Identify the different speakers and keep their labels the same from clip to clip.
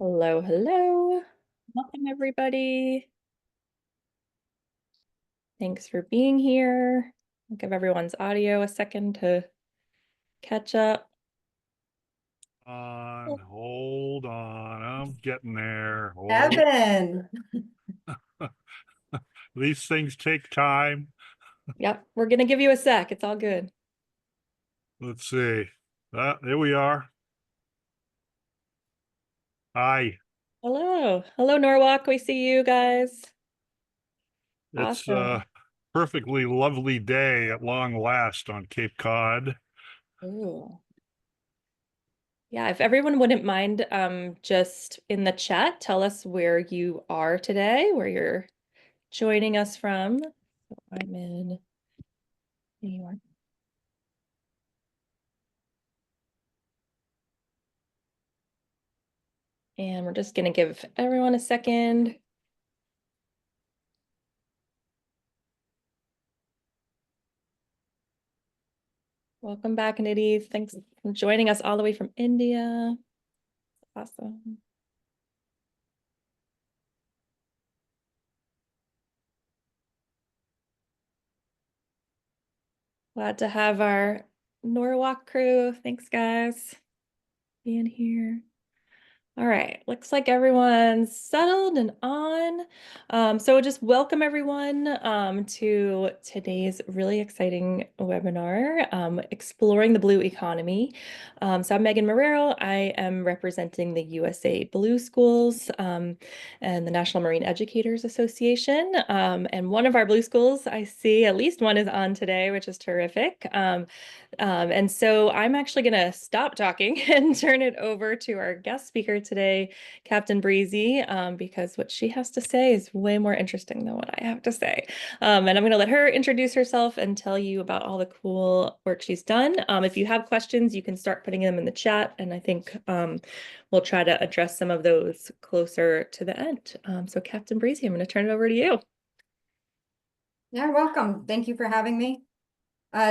Speaker 1: Hello, hello. Welcome, everybody. Thanks for being here. I'll give everyone's audio a second to catch up.
Speaker 2: Hold on. I'm getting there.
Speaker 3: Evan.
Speaker 2: These things take time.
Speaker 1: Yep, we're gonna give you a sec. It's all good.
Speaker 2: Let's see. There we are. Hi.
Speaker 1: Hello. Hello, Norwalk. We see you guys.
Speaker 2: It's
Speaker 1: Awesome.
Speaker 2: a perfectly lovely day at long last on Cape Cod.
Speaker 1: Ooh. Yeah, if everyone wouldn't mind, just in the chat, tell us where you are today, where you're joining us from. So I'm in New York. And we're just going to give everyone a second. Welcome back, Nidhi. Thanks for joining us all the way from India. Awesome. Glad to have our Norwalk crew. Thanks, guys, being here. All right, looks like everyone's settled and on. So just welcome everyone to today's really exciting webinar, Exploring the Blue Economy. So I'm Megan Marrero. I am representing the USA Blue Schools and the National Marine Educators Association. And one of our blue schools, I see at least one is on today, which is terrific. And so I'm actually going to stop talking and turn it over to our guest speaker today, Captain Breezy, because what she has to say is way more interesting than what I have to say. And I'm going to let her introduce herself and tell you about all the cool work she's done. If you have questions, you can start putting them in the chat, and I think we'll try to address some of those closer to the end. So Captain Breezy, I'm going to turn it over to you.
Speaker 3: Yeah, welcome. Thank you for having me.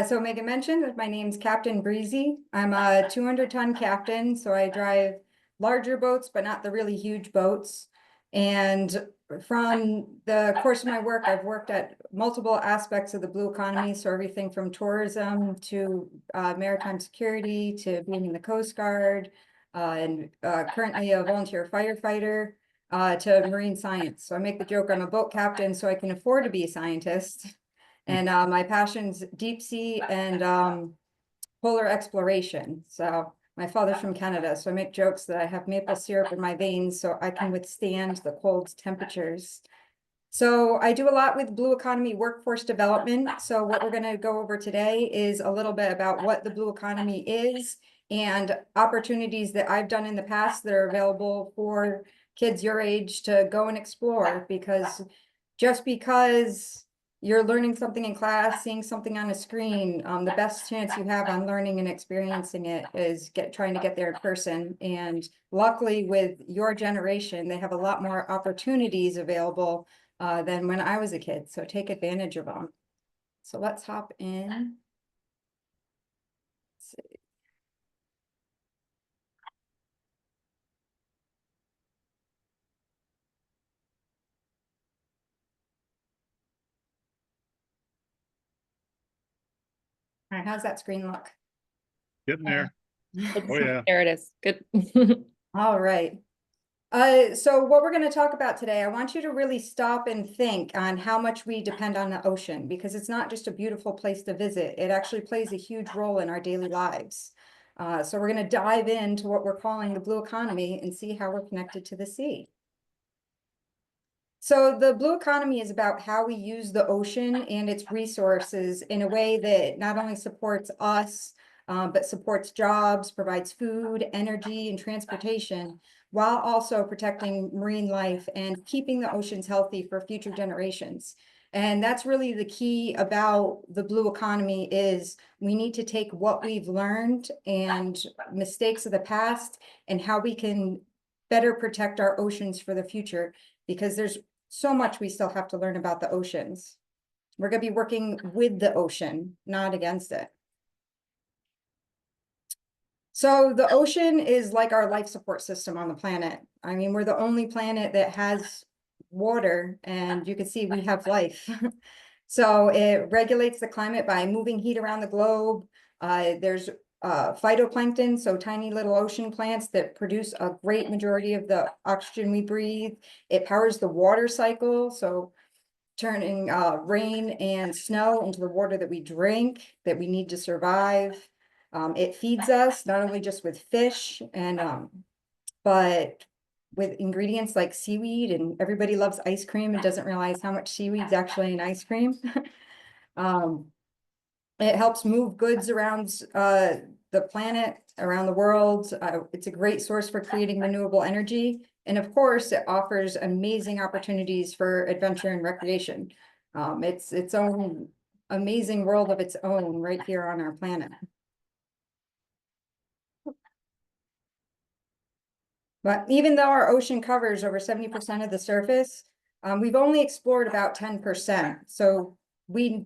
Speaker 3: So Megan mentioned that my name's Captain Breezy. I'm a 200-ton captain, so I drive larger boats, but not the really huge boats. And from the course of my work, I've worked at multiple aspects of the blue economy. So everything from tourism to maritime security to being in the Coast Guard and currently a volunteer firefighter to marine science. So I make the joke I'm a boat captain so I can afford to be a scientist. And my passion's deep sea and polar exploration. So my father's from Canada, so I make jokes that I have maple syrup in my veins so I can withstand the cold temperatures. So I do a lot with blue economy workforce development. So what we're going to go over today is a little bit about what the blue economy is and opportunities that I've done in the past that are available for kids your age to go and explore, because just because you're learning something in class, seeing something on a screen, the best chance you have on learning and experiencing it is trying to get there in person. And luckily with your generation, they have a lot more opportunities available than when I was a kid. So take advantage of them. So let's hop in. Let's see. All right, how's that screen look?
Speaker 2: Getting there. Oh, yeah.
Speaker 1: There it is. Good.
Speaker 3: All right. So what we're going to talk about today, I want you to really stop and think on how much we depend on the ocean, because it's not just a beautiful place to visit. It actually plays a huge role in our daily lives. So we're going to dive into what we're calling the blue economy and see how we're connected to the sea. So the blue economy is about how we use the ocean and its resources in a way that not only supports us, but supports jobs, provides food, energy, and transportation, while also protecting marine life and keeping the oceans healthy for future generations. And that's really the key about the blue economy is we need to take what we've learned and mistakes of the past and how we can better protect our oceans for the future, because there's so much we still have to learn about the oceans. We're going to be working with the ocean, not against it. So the ocean is like our life support system on the planet. I mean, we're the only planet that has water, and you can see we have life. So it regulates the climate by moving heat around the globe. There's phytoplankton, so tiny little ocean plants that produce a great majority of the oxygen we breathe. It powers the water cycle, so turning rain and snow into the water that we drink, that we need to survive. It feeds us not only just with fish but with ingredients like seaweed, and everybody loves ice cream and doesn't realize how much seaweed's actually in ice cream. It helps move goods around the planet, around the world. It's a great source for creating renewable energy. And of course, it offers amazing opportunities for adventure and recreation. It's its own amazing world of its own right here on our planet. But even though our ocean covers over 70% of the surface, we've only explored about 10%. So we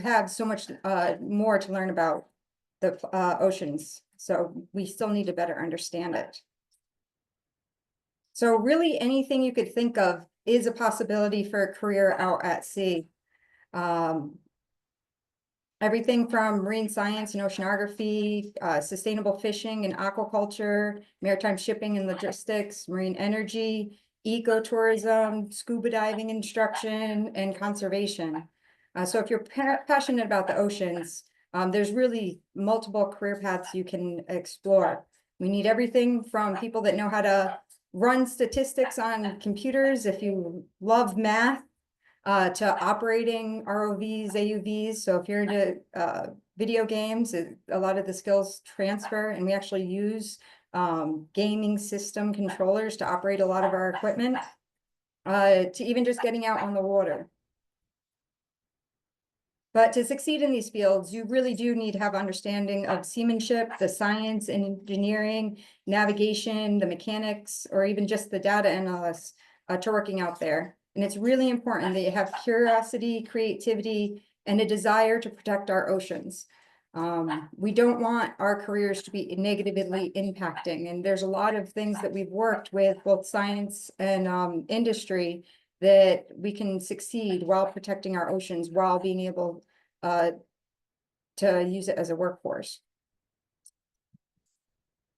Speaker 3: have so much more to learn about the oceans. So we still need to better understand it. So really anything you could think of is a possibility for a career out at sea. Everything from marine science and oceanography, sustainable fishing and aquaculture, maritime shipping and logistics, marine energy, ecotourism, scuba diving instruction, and conservation. So if you're passionate about the oceans, there's really multiple career paths you can explore. We need everything from people that know how to run statistics on computers, if you love math, to operating ROVs, AUVs. So if you're into video games, a lot of the skills transfer, and we actually use gaming system controllers to operate a lot of our equipment, to even just getting out on the water. But to succeed in these fields, you really do need to have understanding of seamanship, the science and engineering, navigation, the mechanics, or even just the data analysts to working out there. And it's really important that you have curiosity, creativity, and a desire to protect our oceans. We don't want our careers to be negatively impacting. And there's a lot of things that we've worked with, both science and industry, that we can succeed while protecting our oceans, while being able to use it as a workforce.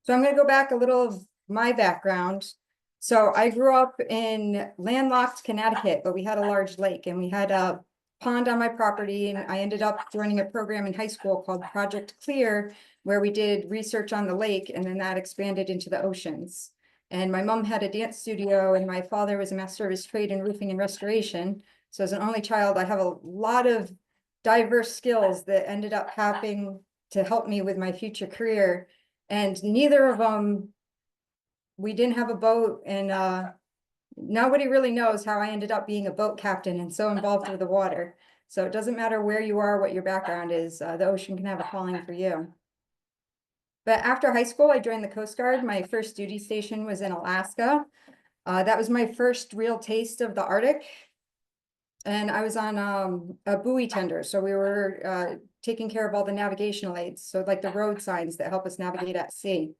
Speaker 3: So I'm going to go back a little of my background. So I grew up in landlocked Connecticut, but we had a large lake, and we had a pond on my property, and I ended up joining a program in high school called Project Clear, where we did research on the lake, and then that expanded into the oceans. And my mom had a dance studio, and my father was a master of his trade in roofing and restoration. So as an only child, I have a lot of diverse skills that ended up helping to help me with my future career. And neither of them, we didn't have a boat, and nobody really knows how I ended up being a boat captain and so involved with the water. So it doesn't matter where you are, what your background is, the ocean can have a calling for you. But after high school, I joined the Coast Guard. My first duty station was in Alaska. That was my first real taste of the Arctic. And I was on a buoy tender. So we were taking care of all the navigational aids. So like the road signs that help us navigate at sea.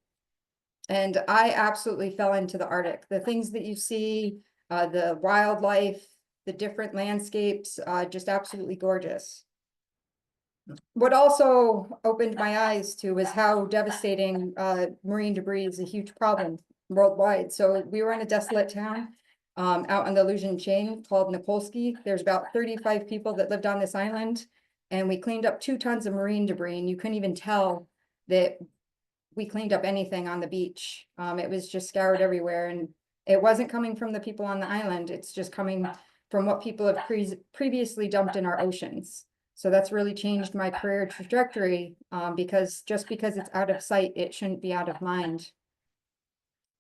Speaker 3: And I absolutely fell into the Arctic. The things that you see, the wildlife, the different landscapes, just absolutely gorgeous. What also opened my eyes to was how devastating marine debris is a huge problem worldwide. So we were in a desolate town out on the Aleutian chain called Nikolsky. There's about 35 people that lived on this island, and we cleaned up 2 tons of marine debris, and you couldn't even tell that we cleaned up anything on the beach. It was just scoured everywhere, and it wasn't coming from the people on the island. It's just coming from what people have previously dumped in our oceans. So that's really changed my career trajectory, because just because it's out of sight, it shouldn't be out of mind.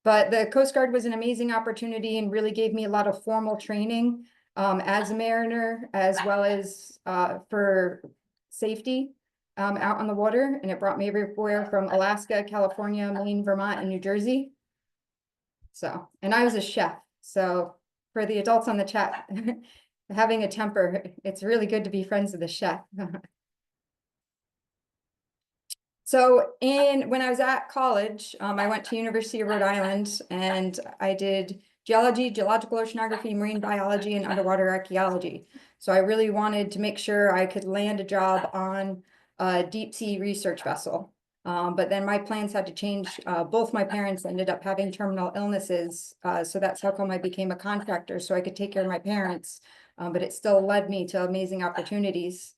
Speaker 3: But the Coast Guard was an amazing opportunity and really gave me a lot of formal training as a mariner, as well as for safety out on the water. And it brought me everywhere from Alaska, California, Maine, Vermont, and New Jersey. So, and I was a chef. So for the adults on the chat, having a temper, it's really good to be friends with a chef. So when I was at college, I went to University of Rhode Island and I did geology, geological oceanography, marine biology, and underwater archaeology. So I really wanted to make sure I could land a job on a deep sea research vessel. But then my plans had to change. Both my parents ended up having terminal illnesses. So that's how come I became a contractor, so I could take care of my parents. But it still led me to amazing opportunities.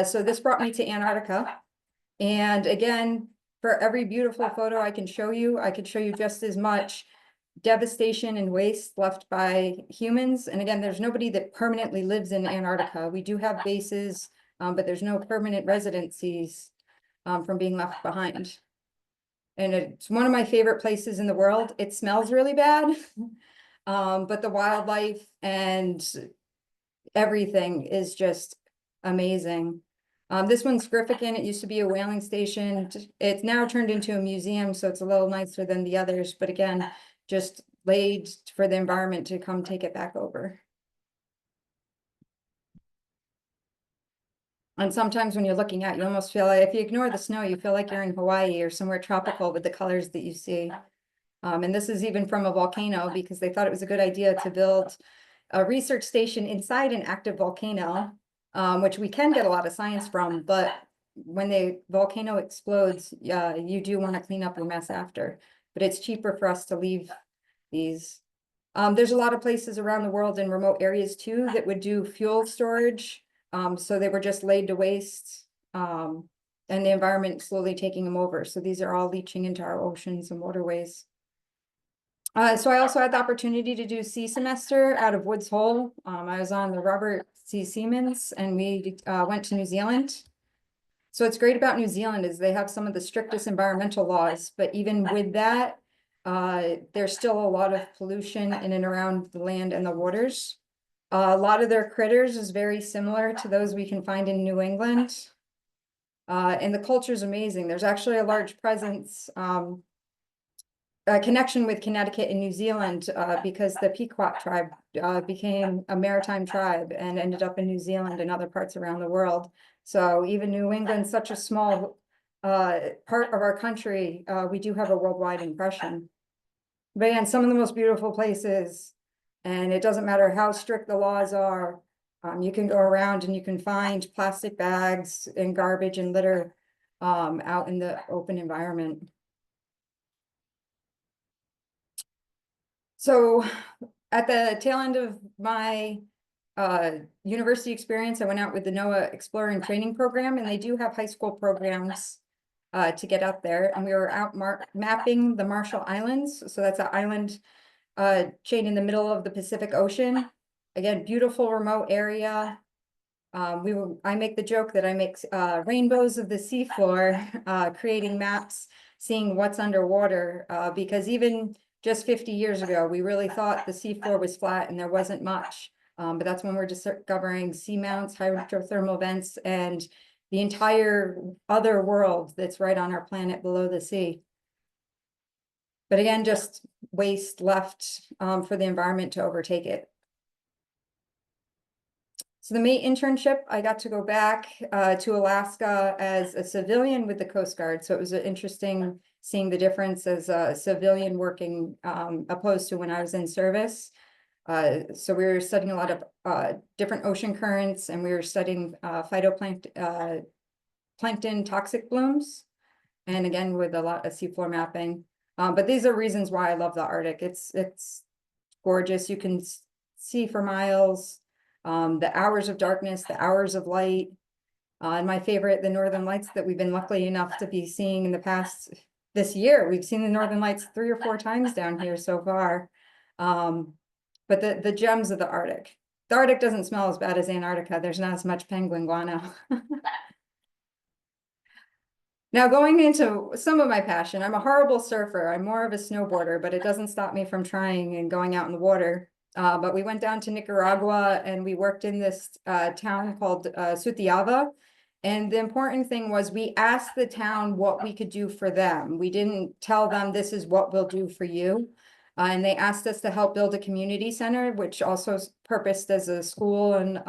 Speaker 3: So this brought me to Antarctica. And again, for every beautiful photo I can show you, I could show you just as much devastation and waste left by humans. And again, there's nobody that permanently lives in Antarctica. We do have bases, but there's no permanent residencies from being left behind. And it's one of my favorite places in the world. It smells really bad, but the wildlife and everything is just amazing. This one's Griffican. It used to be a whaling station. It's now turned into a museum, so it's a little nicer than the others. But again, just laid for the environment to come take it back over. And sometimes when you're looking at, you almost feel like if you ignore the snow, you feel like you're in Hawaii or somewhere tropical with the colors that you see. And this is even from a volcano because they thought it was a good idea to build a research station inside an active volcano, which we can get a lot of science from, but when the volcano explodes, you do want to clean up your mess after. But it's cheaper for us to leave these. There's a lot of places around the world in remote areas too that would do fuel storage. So they were just laid to waste, and the environment slowly taking them over. So these are all leaching into our oceans and waterways. So I also had the opportunity to do sea semester out of Woods Hole. I was on the Robert C. Siemens and we went to New Zealand. So what's great about New Zealand is they have some of the strictest environmental laws, but even with that, there's still a lot of pollution in and around the land and the waters. A lot of their critters is very similar to those we can find in New England. And the culture is amazing. There's actually a large presence, a connection with Connecticut and New Zealand, because the Pequot tribe became a maritime tribe and ended up in New Zealand and other parts around the world. So even New England's such a small part of our country, we do have a worldwide impression. But again, some of the most beautiful places, and it doesn't matter how strict the laws are, you can go around and you can find plastic bags and garbage and litter out in the open environment. So at the tail end of my university experience, I went out with the NOAA Explorer and Training Program, and they do have high school programs to get out there. And we were out mapping the Marshall Islands. So that's an island chain in the middle of the Pacific Ocean. Again, beautiful remote area. I make the joke that I make rainbows of the seafloor, creating maps, seeing what's underwater, because even just 50 years ago, we really thought the seafloor was flat and there wasn't much. But that's when we're discovering seamounts, hydrothermal vents, and the entire other world that's right on our planet below the sea. But again, just waste left for the environment to overtake it. So the May internship, I got to go back to Alaska as a civilian with the Coast Guard. So it was interesting seeing the difference as a civilian working opposed to when I was in service. So we were studying a lot of different ocean currents, and we were studying phytoplankton, plankton toxic blooms. And again, with a lot of seafloor mapping. But these are reasons why I love the Arctic. It's gorgeous. You can see for miles. The hours of darkness, the hours of light, and my favorite, the Northern Lights that we've been lucky enough to be seeing in the past this year. We've seen the Northern Lights 3 or 4 times down here so far. But the gems of the Arctic. The Arctic doesn't smell as bad as Antarctica. There's not as much penguin guano. Now going into some of my passion, I'm a horrible surfer. I'm more of a snowboarder, but it doesn't stop me from trying and going out in the water. But we went down to Nicaragua and we worked in this town called Sutiaba. And the important thing was we asked the town what we could do for them. We didn't tell them this is what we'll do for you. And they asked us to help build a community center, which also is purposed as a school and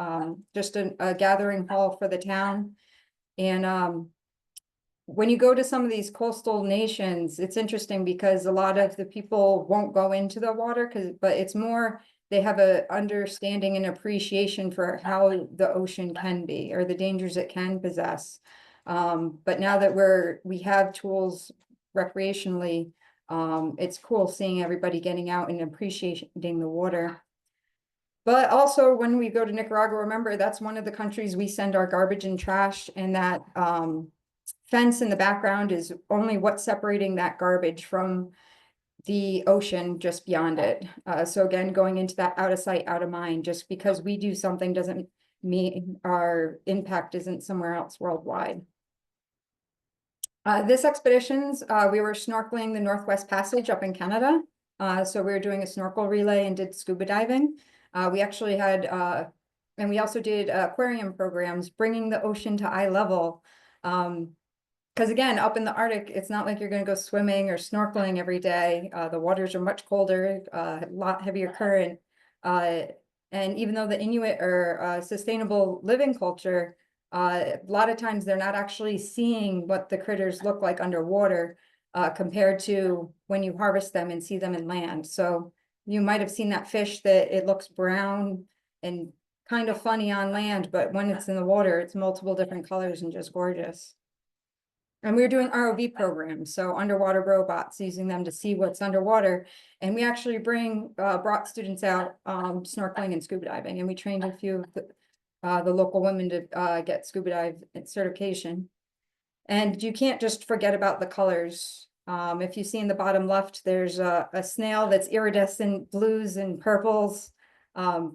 Speaker 3: just a gathering hall for the town. And when you go to some of these coastal nations, it's interesting because a lot of the people won't go into the water but it's more, they have a understanding and appreciation for how the ocean can be or the dangers it can possess. But now that we have tools recreationally, it's cool seeing everybody getting out and appreciating the water. But also when we go to Nicaragua, remember, that's one of the countries we send our garbage and trash, and that fence in the background is only what's separating that garbage from the ocean just beyond it. So again, going into that out of sight, out of mind, just because we do something doesn't mean our impact isn't somewhere else worldwide. This expeditions, we were snorkeling the Northwest Passage up in Canada. So we were doing a snorkel relay and did scuba diving. We actually had, and we also did aquarium programs, bringing the ocean to eye level. Because again, up in the Arctic, it's not like you're going to go swimming or snorkeling every day. The waters are much colder, a lot heavier current. And even though the Inuit are a sustainable living culture, a lot of times they're not actually seeing what the critters look like underwater compared to when you harvest them and see them in land. So you might have seen that fish that it looks brown and kind of funny on land, but when it's in the water, it's multiple different colors and just gorgeous. And we were doing ROV programs, so underwater robots, using them to see what's underwater. And we actually brought students out snorkeling and scuba diving, and we trained a few of the local women to get scuba dive certification. And you can't just forget about the colors. If you see in the bottom left, there's a snail that's iridescent blues and purples,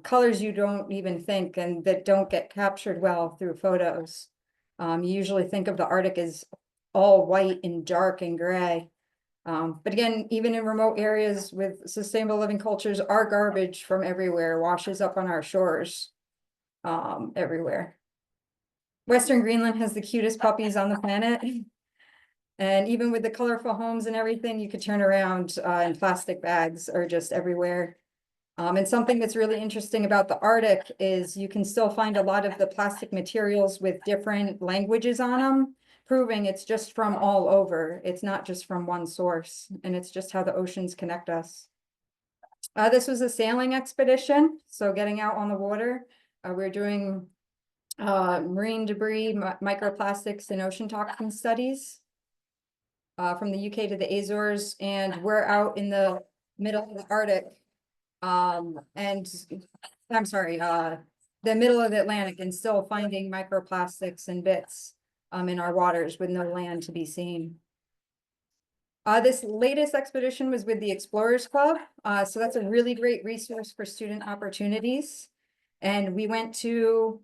Speaker 3: colors you don't even think and that don't get captured well through photos. You usually think of the Arctic as all white and dark and gray. But again, even in remote areas with sustainable living cultures, our garbage from everywhere washes up on our shores everywhere. Western Greenland has the cutest puppies on the planet. And even with the colorful homes and everything, you could turn around and plastic bags are just everywhere. And something that's really interesting about the Arctic is you can still find a lot of the plastic materials with different languages on them, proving it's just from all over. It's not just from one source, and it's just how the oceans connect us. This was a sailing expedition, so getting out on the water. We're doing marine debris, microplastics, and ocean toxin studies from the UK to the Azores, and we're out in the middle of the Arctic. And I'm sorry, the middle of the Atlantic, and still finding microplastics and bits in our waters with no land to be seen. This latest expedition was with the Explorers Club. So that's a really great resource for student opportunities. And we went to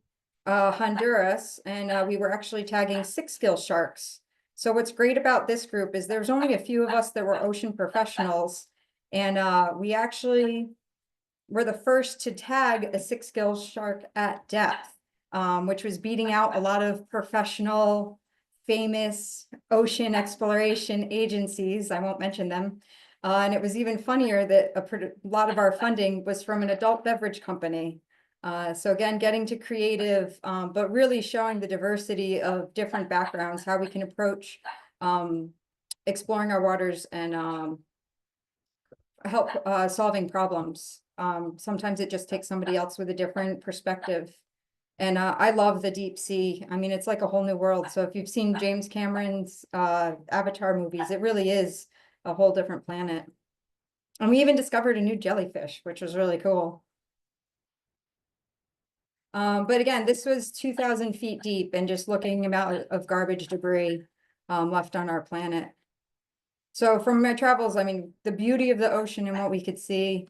Speaker 3: Honduras, and we were actually tagging 6-gill sharks. So what's great about this group is there's only a few of us that were ocean professionals, and we actually were the first to tag a 6-gill shark at depth, which was beating out a lot of professional, famous ocean exploration agencies. I won't mention them. And it was even funnier that a lot of our funding was from an adult beverage company. So again, getting to creative, but really showing the diversity of different backgrounds, how we can approach exploring our waters and help solving problems. Sometimes it just takes somebody else with a different perspective. And I love the deep sea. I mean, it's like a whole new world. So if you've seen James Cameron's Avatar movies, it really is a whole different planet. And we even discovered a new jellyfish, which was really cool. But again, this was 2,000 feet deep and just looking amount of garbage debris left on our planet. So from my travels, I mean, the beauty of the ocean and what we could see.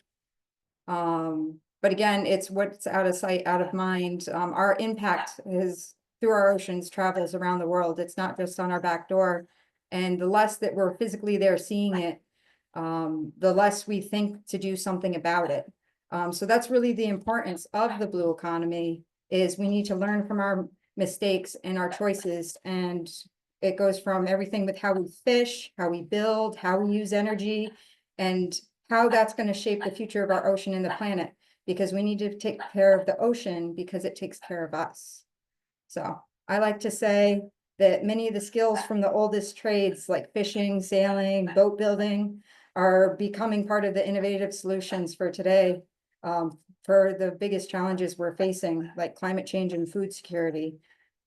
Speaker 3: But again, it's what's out of sight, out of mind. Our impact is through our oceans travels around the world. It's not just on our back door. And the less that we're physically there seeing it, the less we think to do something about it. So that's really the importance of the blue economy, is we need to learn from our mistakes and our choices. And it goes from everything with how we fish, how we build, how we use energy, and how that's going to shape the future of our ocean and the planet, because we need to take care of the ocean because it takes care of us. So I like to say, that many of the skills from the oldest trades like fishing, sailing, boat building are becoming part of the innovative solutions for today. For the biggest challenges we're facing, like climate change and food security.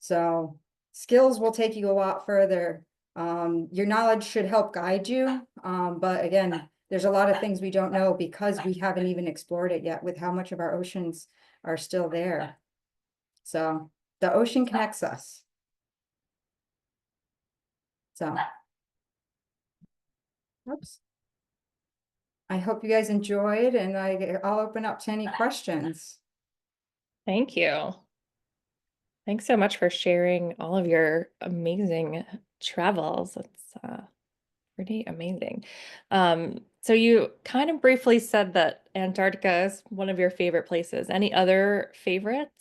Speaker 3: So skills will take you a lot further. Your knowledge should help guide you. But again, there's a lot of things we don't know because we haven't even explored it yet with how much of our oceans are still there. So the ocean connects us. So, oops. I hope you guys enjoyed, and I'll open up to any questions.
Speaker 1: Thank you. Thanks so much for sharing all of your amazing travels. It's pretty amazing. So you kind of briefly said that Antarctica is one of your favorite places. Any other favorites?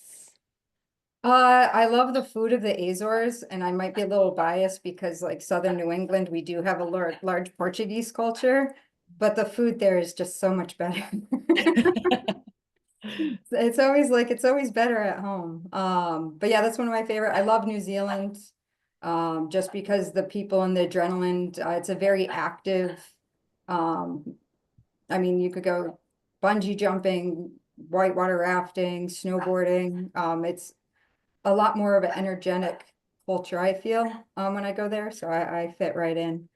Speaker 3: I love the food of the Azores, and I might be a little biased because like Southern New England, we do have a large Portuguese culture, but the food there is just so much better. It's always better at home. But yeah, that's one of my favorite. I love New Zealand. Just because the people and the adrenaline, it's a very active, I mean, you could go bungee jumping, whitewater rafting, snowboarding. It's a lot more of an energetic culture, I feel, when I go there. So I fit right in.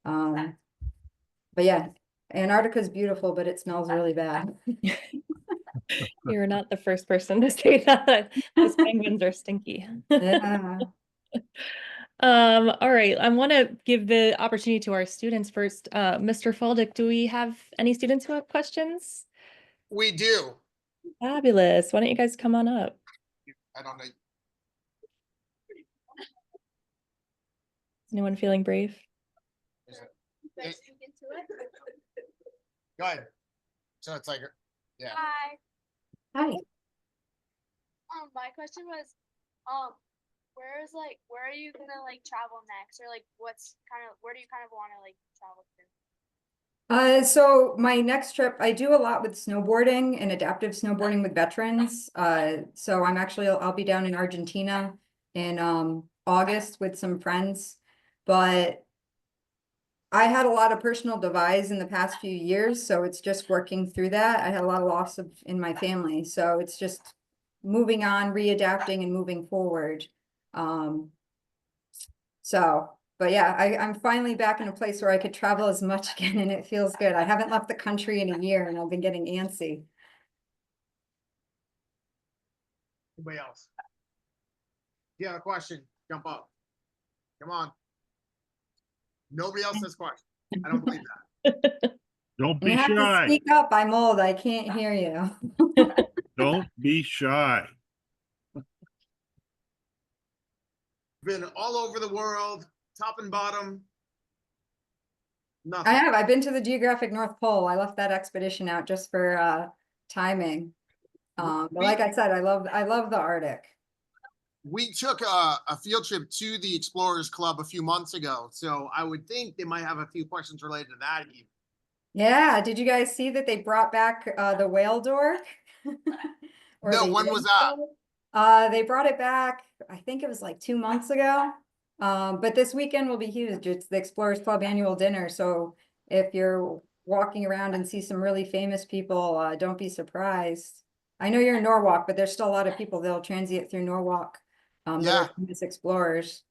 Speaker 3: But yeah, Antarctica is beautiful, but it smells really bad.
Speaker 1: You're not the first person to say that. Those penguins are stinky.
Speaker 3: Yeah.
Speaker 1: All right. I want to give the opportunity to our students first. Mr. Faldick, do we have any students who have questions?
Speaker 4: We do.
Speaker 1: Fabulous. Why don't you guys come on up?
Speaker 4: I don't know.
Speaker 1: Is anyone feeling brave?
Speaker 4: Go ahead. So it's like, yeah.
Speaker 5: Hi.
Speaker 3: Hi.
Speaker 5: My question was, where are you gonna like travel next, or like where do you kind of want to like travel to?
Speaker 3: So my next trip, I do a lot with snowboarding and adaptive snowboarding with veterans. So I'll be down in Argentina in August with some friends, but I had a lot of personal demise in the past few years, so it's just working through that. I had a lot of loss in my family, so it's just moving on, readapting and moving forward. But yeah, I'm finally back in a place where I could travel as much again, and it feels good. I haven't left the country in a year and I've been getting antsy.
Speaker 4: Anybody else? If you have a question, jump up. Come on. Nobody else has questions. I don't believe that.
Speaker 2: Don't
Speaker 3: You
Speaker 2: be
Speaker 3: have to
Speaker 2: shy.
Speaker 3: speak up. I'm old. I can't hear you.
Speaker 2: Don't be shy.
Speaker 4: Been all over the world, top and bottom.
Speaker 3: I
Speaker 4: Nothing.
Speaker 3: have. I've been to the geographic North Pole. I left that expedition out just for timing. But like I said, I love the Arctic.
Speaker 4: We took a field trip to the Explorers Club a few months ago, so I would think they might have a few questions related to that even.
Speaker 3: Yeah, did you guys see that they brought back the whale dork? Or
Speaker 4: No,
Speaker 3: they
Speaker 4: when
Speaker 3: did
Speaker 4: was that?
Speaker 3: so. They brought it back, I think it was like 2 months ago. But this weekend will be huge. It's the Explorers Club annual dinner. So if you're walking around and see some really famous people, don't be surprised. I know you're in Norwalk, but there's still a lot of people that'll transient through Norwalk that
Speaker 4: Yeah.
Speaker 3: are famous explorers.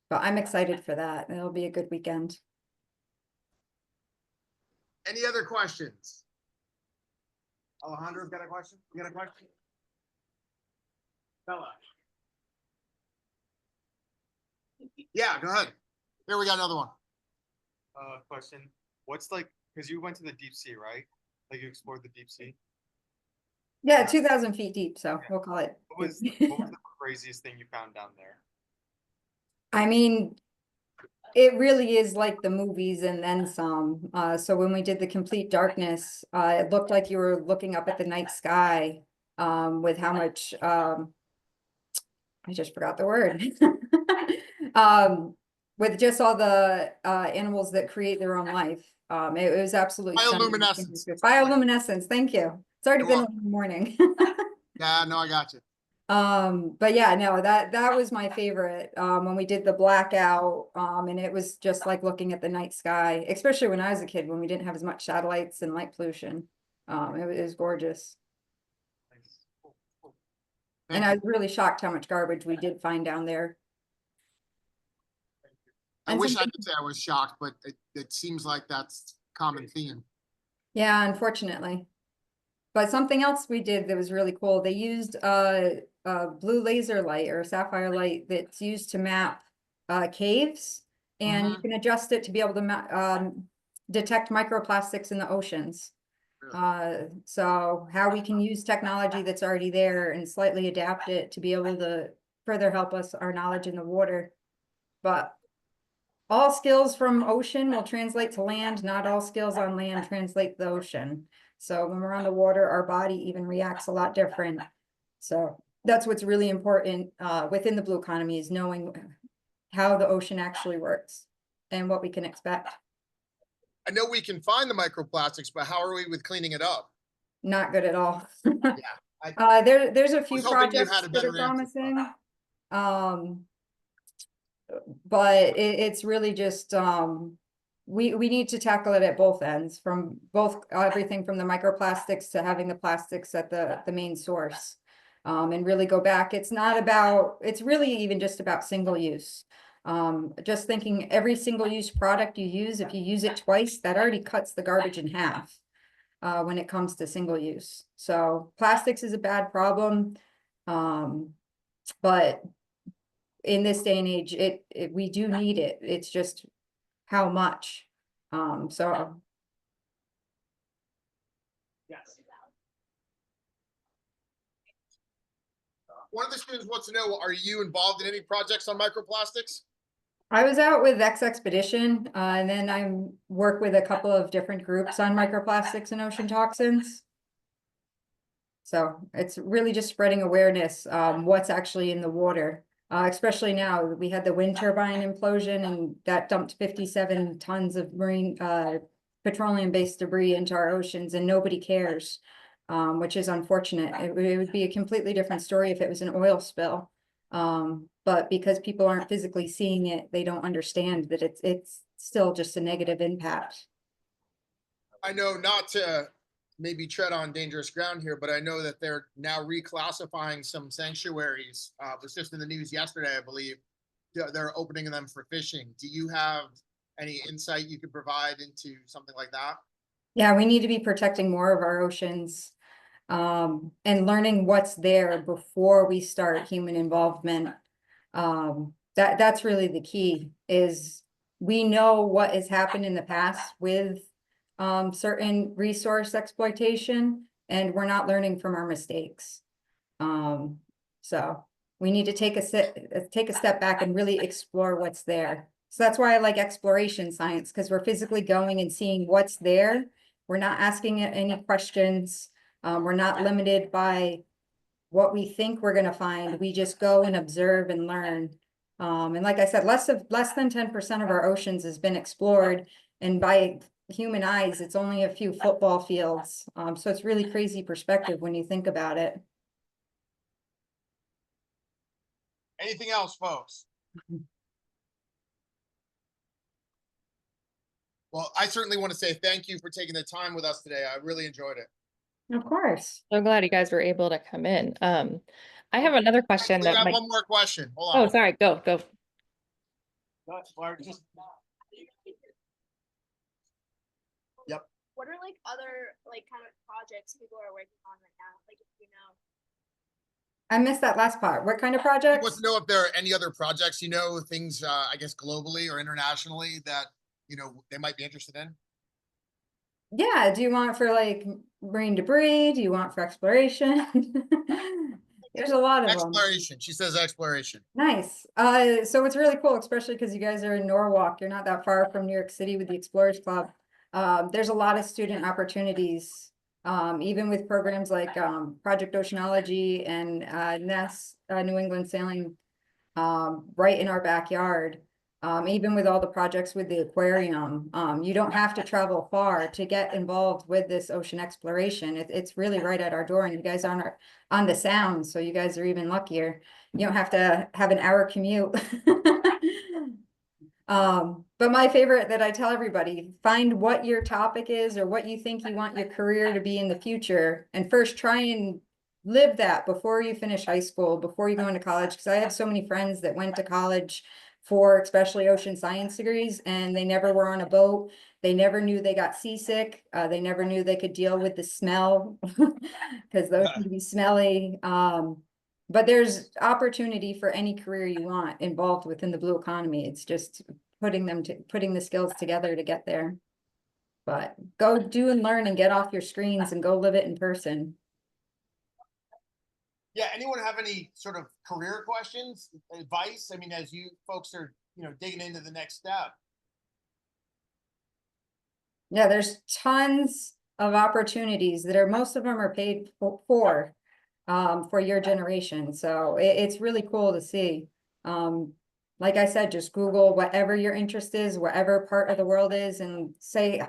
Speaker 3: But I'm excited for that. It'll be a good weekend.
Speaker 4: Any other questions? Alejandro's got a question? You got a question? Bella. Yeah, go ahead. Here we got another one.
Speaker 6: Question. What's like, because you went to the deep sea, right? Like you explored the deep sea.
Speaker 3: Yeah, 2,000 feet deep, so we'll call it.
Speaker 6: What was the craziest thing you found down there?
Speaker 3: I mean, it really is like the movies and then some. So when we did the complete darkness, it looked like you were looking up at the night sky, with how much, I just forgot the word. With just all the animals that create their own life. It was absolutely stunning.
Speaker 4: Bioluminescence.
Speaker 3: Bioluminescence, thank you. It's already
Speaker 4: You're
Speaker 3: been
Speaker 4: welcome.
Speaker 3: a morning.
Speaker 4: Yeah, no, I got you.
Speaker 3: But yeah, no, that was my favorite, when we did the blackout, and it was just like looking at the night sky, especially when I was a kid, when we didn't have as much satellites and light pollution. It was gorgeous.
Speaker 6: Nice. Cool, cool.
Speaker 3: And
Speaker 4: Thank
Speaker 3: I
Speaker 4: you.
Speaker 3: was really shocked how much garbage we did find down there.
Speaker 4: I
Speaker 3: And
Speaker 4: wish I
Speaker 3: something,
Speaker 4: could say I was shocked, but it seems like that's common theme.
Speaker 3: yeah, unfortunately. But something else we did that was really cool, they used a blue laser light or sapphire light that's used to map caves. And you can adjust it to be able to detect microplastics in the oceans. So how we can use technology that's already there and slightly adapt it to be able to further help us, our knowledge in the water. But all skills from ocean will translate to land, not all skills on land translate to the ocean. So when we're on the water, our body even reacts a lot different. So that's what's really important within the blue economy, is knowing how the ocean actually works and what we can expect.
Speaker 4: I know we can find the microplastics, but how are we with cleaning it up?
Speaker 3: Not good at all.
Speaker 4: I
Speaker 3: There's a few
Speaker 4: was hoping you had
Speaker 3: projects
Speaker 4: a
Speaker 3: that are
Speaker 4: better answer.
Speaker 3: promising. But it's really just, we need to tackle it at both ends, from both, everything from the microplastics to having the plastics at the main source. And really go back. It's not about, it's really even just about single use. Just thinking every single use product you use, if you use it twice, that already cuts the garbage in half. When it comes to single use. So plastics is a bad problem. But in this day and age, we do need it. It's just how much. So
Speaker 6: Yes.
Speaker 4: One of the students wants to know, are you involved in any projects on microplastics?
Speaker 3: I was out with X Expedition, and then I work with a couple of different groups on microplastics and ocean toxins. So it's really just spreading awareness, what's actually in the water. Especially now, we had the wind turbine implosion and that dumped 57 tons of marine, petroleum-based debris into our oceans, and nobody cares, which is unfortunate. It would be a completely different story if it was an oil spill. But because people aren't physically seeing it, they don't understand that it's still just a negative impact.
Speaker 4: I know not to maybe tread on dangerous ground here, but I know that they're now reclassifying some sanctuaries. It was just in the news yesterday, I believe. They're opening them for fishing. Do you have any insight you could provide into something like that?
Speaker 3: Yeah, we need to be protecting more of our oceans, and learning what's there before we start human involvement. That's really the key, is we know what has happened in the past with certain resource exploitation, and we're not learning from our mistakes. So we need to take a step back and really explore what's there. So that's why I like exploration science, because we're physically going and seeing what's there. We're not asking it any questions. We're not limited by what we think we're gonna find. We just go and observe and learn. And like I said, less than 10% of our oceans has been explored, and by human eyes, it's only a few football fields. So it's really crazy perspective when you think about it.
Speaker 4: Anything else, folks? Well, I certainly want to say thank you for taking the time with us today. I really enjoyed it.
Speaker 3: Of course.
Speaker 1: So glad you guys were able to come in. I have another question
Speaker 4: We
Speaker 1: that
Speaker 4: got
Speaker 1: might,
Speaker 4: one more question. Hold
Speaker 1: oh,
Speaker 4: on.
Speaker 1: sorry, go.
Speaker 6: That's why just
Speaker 4: Yep.
Speaker 5: What are like other like kind of projects people are working on right now? Like if you know.
Speaker 3: I missed that last part. What kind of
Speaker 4: He wants
Speaker 3: projects?
Speaker 4: to know if there are any other projects, things, I guess, globally or internationally that, they might be interested in.
Speaker 3: Yeah, do you want for like marine debris? Do you want for exploration? There's a lot of them.
Speaker 4: Exploration. She says exploration.
Speaker 3: Nice. So it's really cool, especially because you guys are in Norwalk. You're not that far from New York City with the Explorers Club. There's a lot of student opportunities, even with programs like Project Oceanology and NESS, New England Sailing, right in our backyard. Even with all the projects with the aquarium, you don't have to travel far to get involved with this ocean exploration. It's really right at our door, and you guys are on the Sound, so you guys are even luckier. You don't have to have an hour commute. But my favorite that I tell everybody, find what your topic is or what you think you want your career to be in the future, and first try and live that before you finish high school, before you go into college. Because I have so many friends that went to college for especially ocean science degrees, and they never were on a boat. They never knew they got seasick. They never knew they could deal with the smell because those can be smelly. But there's opportunity for any career you want involved within the blue economy. It's just putting the skills together to get there. But go do and learn and get off your screens and go live it in person.
Speaker 4: Yeah, anyone have any sort of career questions, advice? I mean, as you folks are, digging into the next step.
Speaker 3: Yeah, there's tons of opportunities that most of them are paid for your generation. So it's really cool to see. Like I said, just Google whatever your interest is, whatever part of the world is, and say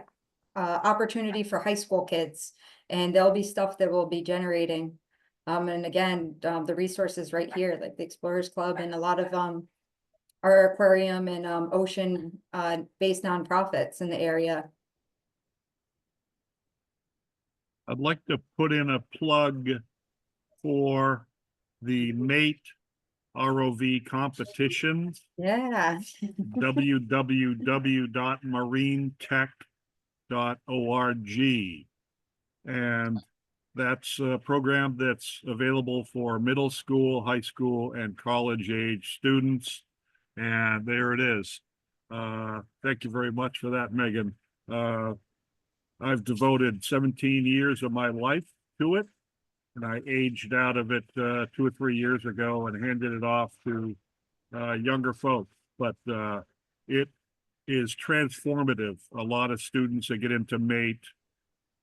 Speaker 3: opportunity for high school kids, and there'll be stuff that will be generating. And again, the resources right here, like the Explorers Club and a lot of our aquarium and ocean based nonprofits in the area.
Speaker 2: I'd like to put in a plug for the mate ROV competitions.
Speaker 3: Yeah.
Speaker 2: www.marinetech.org. And that's a program that's available for middle school, high school, and college age students. And there it is. Thank you very much for that, Megan. I've devoted 17 years of my life to it, and I aged out of it 2 or 3 years ago and handed it off to younger folks. But it is transformative. A lot of students that get into mate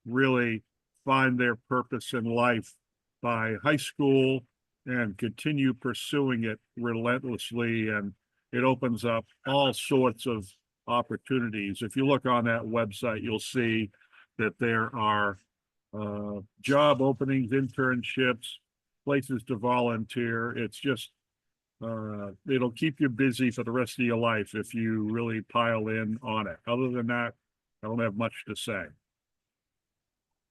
Speaker 2: really find their purpose in life by high school and continue pursuing it relentlessly, and it opens up all sorts of opportunities. If you look on that website, you'll see that there are job openings, internships, places to volunteer. It's just it'll keep you busy for the rest of your life if you really pile in on it. Other than that, I don't have much to say.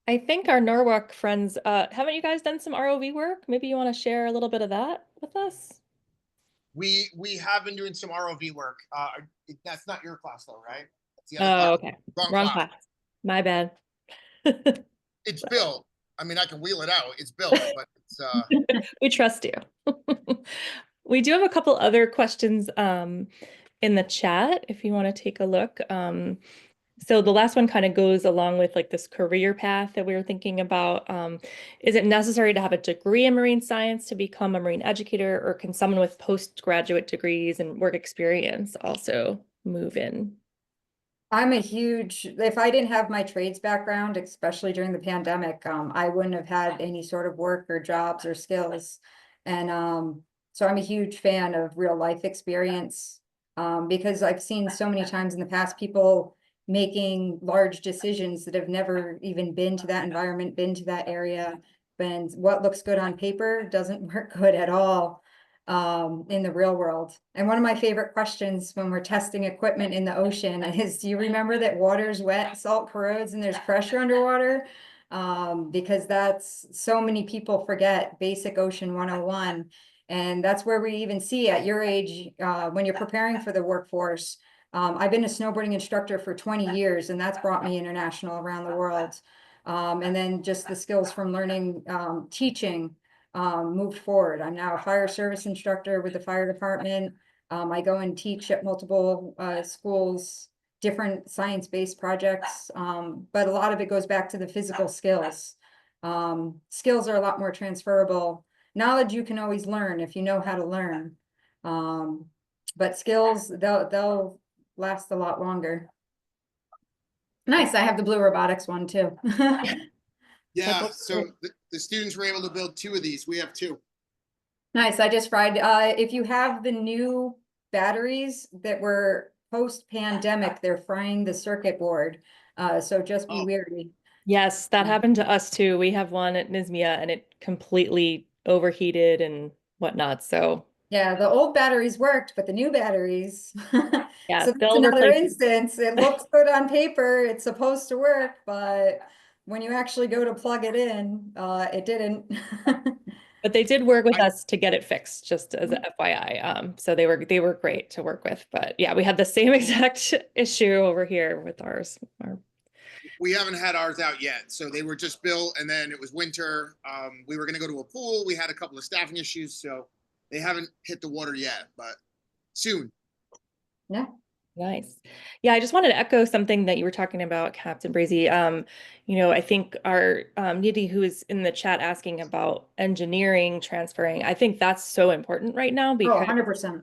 Speaker 1: I think our Norwalk friends, haven't you guys done some ROV work? Maybe you want to share a little bit of that with us?
Speaker 4: We have been doing some ROV work. That's not your class though, right? That's the other
Speaker 1: Oh,
Speaker 4: class.
Speaker 1: okay.
Speaker 4: Wrong
Speaker 1: Wrong
Speaker 4: class.
Speaker 1: class. My bad.
Speaker 4: It's built. I mean, I can wheel it out. It's built, but it's
Speaker 1: We trust you. We do have a couple other questions in the chat if you want to take a look. So the last one kind of goes along with like this career path that we were thinking about. Is it necessary to have a degree in marine science to become a marine educator, or can someone with postgraduate degrees and work experience also move in?
Speaker 3: I'm a huge, if I didn't have my trades background, especially during the pandemic, I wouldn't have had any sort of work or jobs or skills. And so I'm a huge fan of real life experience, because I've seen so many times in the past people making large decisions that have never even been to that environment, been to that area. And what looks good on paper doesn't work good at all in the real world. And one of my favorite questions when we're testing equipment in the ocean is, do you remember that water's wet, salt corrodes, and there's pressure underwater? Because that's so many people forget basic ocean 101. And that's where we even see at your age, when you're preparing for the workforce. I've been a snowboarding instructor for 20 years, and that's brought me international around the world. And then just the skills from learning, teaching, moved forward. I'm now a fire service instructor with the fire department. I go and teach at multiple schools, different science-based projects, but a lot of it goes back to the physical skills. Skills are a lot more transferable. Knowledge you can always learn if you know how to learn. But skills, they'll last a lot longer. Nice, I have the blue robotics one too.
Speaker 4: yeah. So the students were able to build 2 of these. We have 2.
Speaker 3: Nice, I just fried. If you have the new batteries that were post-pandemic. They're frying the circuit board. So just be
Speaker 4: Oh.
Speaker 3: wary.
Speaker 1: Yes, that happened to us too. We have one at Nismia and it completely overheated and whatnot. So
Speaker 3: Yeah, the old batteries worked, but the new batteries.
Speaker 1: yeah,
Speaker 3: So that's
Speaker 1: they'll
Speaker 3: another
Speaker 1: replace.
Speaker 3: instance. It looks good on paper. It's supposed to work, but when you actually go to plug it in, it didn't.
Speaker 1: But they did work with
Speaker 4: I,
Speaker 1: us to get it fixed, just as a FYI. So they were great to work with. But yeah, we had the same exact issue over here with ours.
Speaker 4: we haven't had ours out yet. So they were just built and then it was winter. We were going to go to a pool. We had a couple of staffing issues. So they haven't hit the water yet, but soon.
Speaker 3: Yeah.
Speaker 1: Nice. Yeah, I just wanted to echo something that you were talking about, Captain Breezy. I think our Nidhi, who is in the chat asking about engineering transferring, I think that's so important right now
Speaker 3: Oh,
Speaker 1: because
Speaker 3: 100%.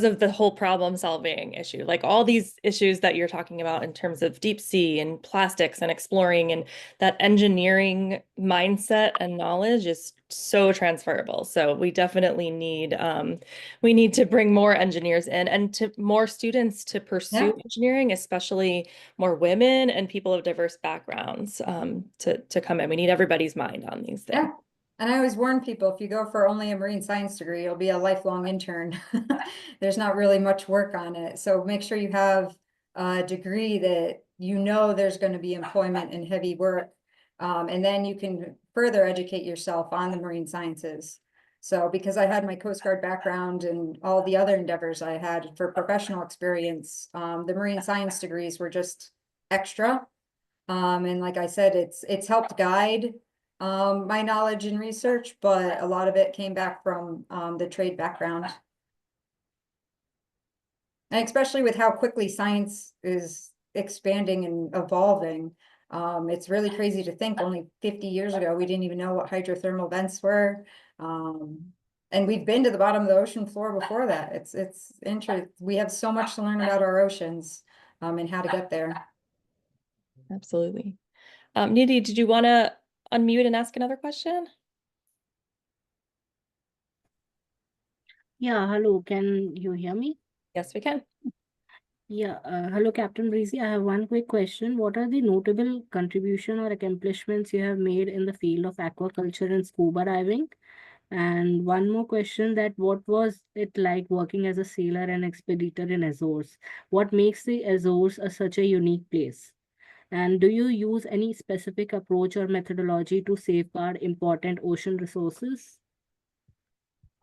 Speaker 1: of the whole problem solving issue, like all these issues that you're talking about in terms of deep sea and plastics and exploring, and that engineering mindset and knowledge is so transferable. So we definitely need to bring more engineers in and to more students to pursue
Speaker 3: Yeah.
Speaker 1: engineering, especially more women and people of diverse backgrounds to come in. We need everybody's mind on these things.
Speaker 3: Yeah. And I always warn people, if you go for only a marine science degree, you'll be a lifelong intern. There's not really much work on it. So make sure you have a degree that you know there's going to be employment and heavy work. And then you can further educate yourself on the marine sciences. So because I had my Coast Guard background and all the other endeavors I had for professional experience, the marine science degrees were just extra. And like I said, it's helped guide my knowledge and research, but a lot of it came back from the trade background. And especially with how quickly science is expanding and evolving, it's really crazy to think only 50 years ago, we didn't even know what hydrothermal vents were. And we've been to the bottom of the ocean floor before that. It's interesting. We have so much to learn about our oceans and how to get there.
Speaker 1: Absolutely. Nidhi, did you want to unmute and ask another question?
Speaker 7: Yeah, hello, can you hear me?
Speaker 1: Yes, we can.
Speaker 7: Yeah, hello, Captain Breezy. I have one quick question. What are the notable contribution or accomplishments you have made in the field of aquaculture and scuba diving? And one more question, that what was it like working as a sailor and expeditor in Azores? What makes the Azores such a unique place? And do you use any specific approach or methodology to safeguard important ocean resources?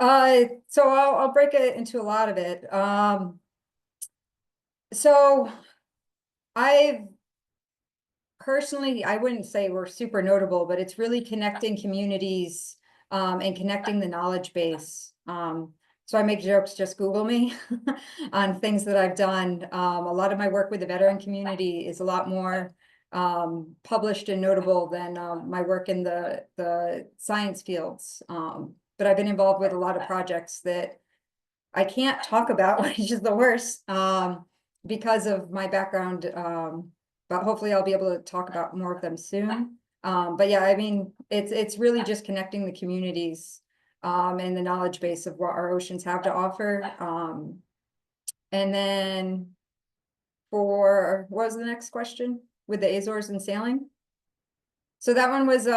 Speaker 3: So I'll break it into a lot of it. So I've personally, I wouldn't say we're super notable, but it's really connecting communities and connecting the knowledge base. So I make jokes, just Google me on things that I've done. A lot of my work with the veteran community is a lot more published and notable than my work in the science fields. But I've been involved with a lot of projects that I can't talk about, which is the worst, because of my background. But hopefully I'll be able to talk about more of them soon. But yeah, I mean, it's really just connecting the communities and the knowledge base of what our oceans have to offer. And then for, what was the next question with the Azores and sailing? So that one was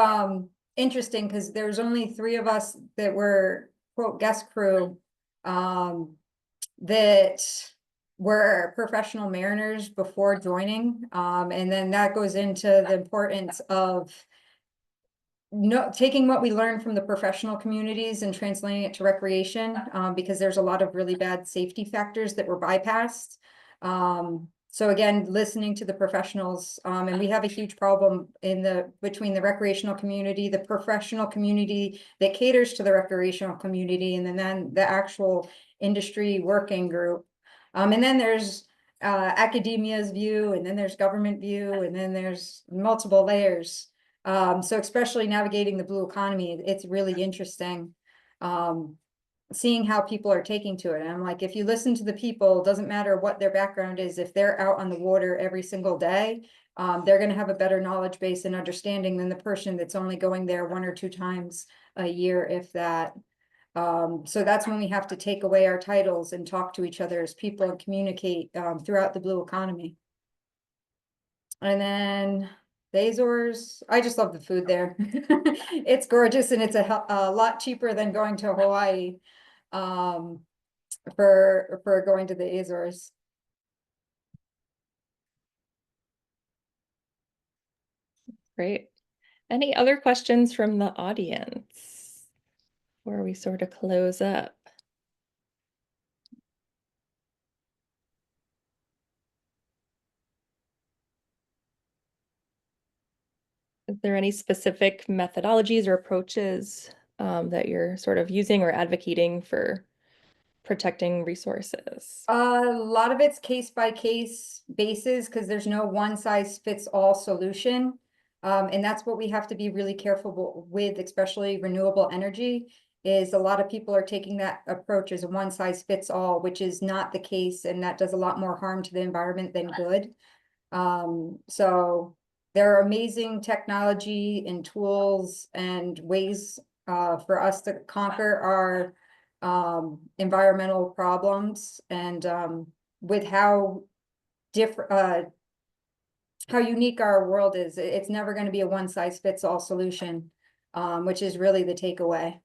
Speaker 3: interesting because there's only 3 of us that were quote guest crew that were professional mariners before joining. And then that goes into the importance of taking what we learned from the professional communities and translating it to recreation, because there's a lot of really bad safety factors that were bypassed. So again, listening to the professionals, and we have a huge problem between the recreational community, the professional community that caters to the recreational community, and then the actual industry working group. And then there's academia's view, and then there's government view, and then there's multiple layers. So especially navigating the blue economy, it's really interesting. Seeing how people are taking to it. And I'm like, if you listen to the people, it doesn't matter what their background is, if they're out on the water every single day, they're going to have a better knowledge base and understanding than the person that's only going there 1 or 2 times a year, if that. So that's when we have to take away our titles and talk to each other as people and communicate throughout the blue economy. And then the Azores, I just love the food there. It's gorgeous and it's a lot cheaper than going to Hawaii for going to the Azores.
Speaker 1: Great. Any other questions from the audience before we sort of close up? Is there any specific methodologies or approaches that you're sort of using or advocating for protecting resources?
Speaker 3: A lot of it's case by case basis because there's no one size fits all solution. And that's what we have to be really careful with, especially renewable energy, is a lot of people are taking that approach as a one size fits all, which is not the case, and that does a lot more harm to the environment than good. So there are amazing technology and tools and ways for us to conquer our environmental problems, and with how different how unique our world is, it's never going to be a one size fits all solution, which is really the takeaway.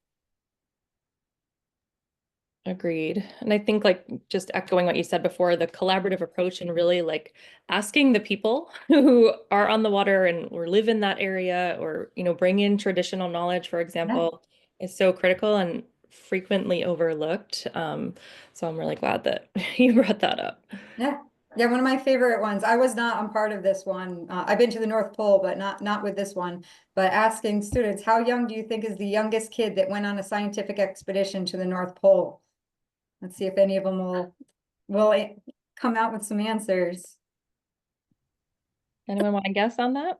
Speaker 1: Agreed. And I think like just echoing what you said before, the collaborative approach and really like asking the people who are on the water and or live in that area or, bring in traditional knowledge, for example, is so critical and frequently overlooked. So I'm really glad that you brought that up.
Speaker 3: Yeah. Yeah, one of my favorite ones. I was not on part of this one. I've been to the North Pole, but not with this one. But asking students, how young do you think is the youngest kid that went on a scientific expedition to the North Pole? Let's see if any of them will come out with some answers.
Speaker 1: Anyone want to guess on that?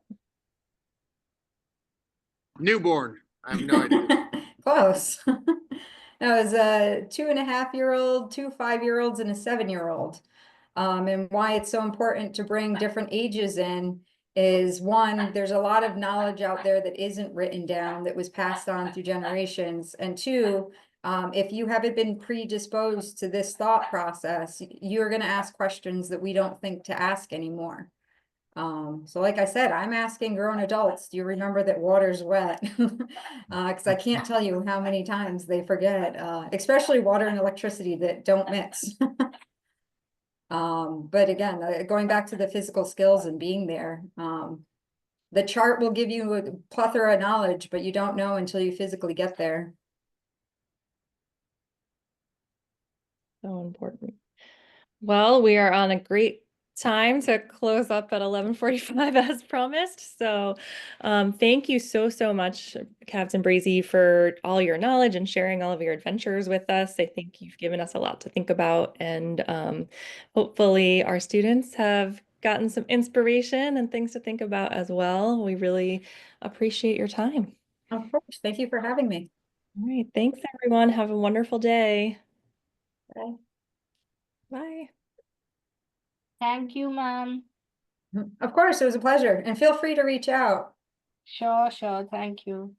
Speaker 4: Newborn. I have no idea.
Speaker 3: Close. That was a 2.5-year-old, 2 5-year-olds, and a 7-year-old. And why it's so important to bring different ages in is, one, there's a lot of knowledge out there that isn't written down that was passed on through generations. And two, if you haven't been predisposed to this thought process, you're going to ask questions that we don't think to ask anymore. So like I said, I'm asking grown adults, do you remember that water's wet? Because I can't tell you how many times they forget, especially water and electricity that don't mix. But again, going back to the physical skills and being there, the chart will give you a plethora of knowledge, but you don't know until you physically get there.
Speaker 1: So important. Well, we are on a great time to close up at 11:45 as promised. So thank you so much, Captain Breezy, for all your knowledge and sharing all of your adventures with us. I think you've given us a lot to think about, and hopefully our students have gotten some inspiration and things to think about as well. We really appreciate your time.
Speaker 3: Of course. Thank you for having me.
Speaker 1: All right. Thanks, everyone. Have a wonderful day.
Speaker 3: Bye.
Speaker 1: Bye.
Speaker 7: Thank you, ma'am.
Speaker 3: Of course, it was a pleasure. And feel free to reach out.
Speaker 7: Sure, thank you.